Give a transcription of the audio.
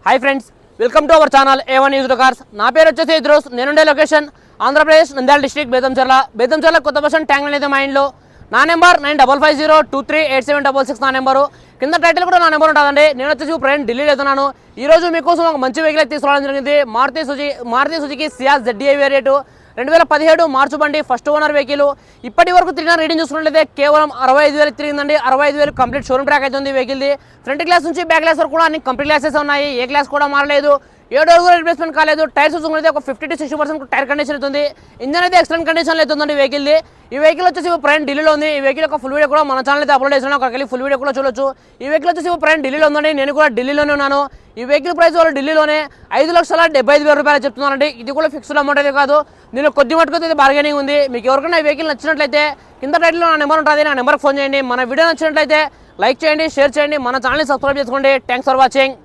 Hi friends, welcome to our channel A1 news cars. నా పేరు వచ్చేసి ఇద్రోస్. నేనుండే లొకేషన్ ఆంధ్రప్రదేశ్ నంద్యాల డిస్ట్రిక్ట్ బేతంచెర్ల కొత్త బస్ స్టాండ్ ట్యాంక్ అయితే మా ఇంట్లో. నా నెంబర్ 9550238766 నా నెంబరు. కింద టైటిల్ కూడా నా నెంబర్ ఉంటుందండి. నేను వచ్చేసి ఫ్రెండ్ ఢిల్లీలో వెళ్తున్నాను. ఈ రోజు మీకోసం ఒక మంచి వెహికల్ అయితే తీసుకురావడం జరిగింది. Maruti Suzuki Ciaz ZDI variant 2017 మార్చి బండి, ఫస్ట్ ఓనర్ వెహికల్. ఇప్పటి వరకు తిరిగిన రీడింగ్ చూసుకున్నట్లయితే కేవలం 65,000 తిరిగిందండి. 65,000 కంప్లీట్ షోరూమ్ ట్రాక్ అయితే ఉంది వెహికల్ది. ఫ్రంట్ గ్లాస్ నుంచి బ్యాక్ గ్లాస్ వరకు కూడా అన్ని కంప్లీట్ గ్లాసెస్ ఉన్నాయి. ఏ గ్లాస్ కూడా మారలేదు. 7 అడుగులు రిప్లేస్మెంట్ కాలేదు. టైర్స్ చూసుకుంటే ఒక 50 to 60% టైర్ కండిషన్ అవుతుంది. ఇంజన్ అయితే ఎక్సలెంట్ కండిషన్లో అవుతుందండి వెహికల్ది. ఈ వెహికల్ వచ్చేసి ఫ్రెండ్ ఢిల్లీలో ఉంది. ఈ వెహికల్ యొక్క ఫుల్ వీడియో కూడా మన ఛానల్ అయితే అప్లోడ్ చేసాను. అక్కడికి వెళ్ళి ఫుల్ వీడియో కూడా చూడొచ్చు. ఈ వెహికల్ వచ్చేసి ఫ్రెండ్ ఢిల్లీలో ఉందండి. నేను కూడా ఢిల్లీలోనే ఉన్నాను. ఈ వెహికల్ ప్రైస్ వాళ్ళు ఢిల్లీలోనే 5,75,000 రూపాయలు చెప్తున్నారండి. ఇది కూడా ఫిక్స్డ్ అమౌంట్ అయితే కాదు. నేను కొద్ది మటుకు అయితే బార్గెనింగ్ ఉంది. మీకు ఎవరికైనా ఈ వెహికల్ నచ్చినట్లయితే కింద టైటిల్లో నా నెంబర్ ఉంటుంది. నా నెంబర్కి ఫోన్ చేయండి. మన వీడియో నచ్చినట్లయితే లైక్ చేయండి, షేర్ చేయండి, మన ఛానల్ని సబ్స్క్రైబ్ చేసుకోండి. Thanks for watching.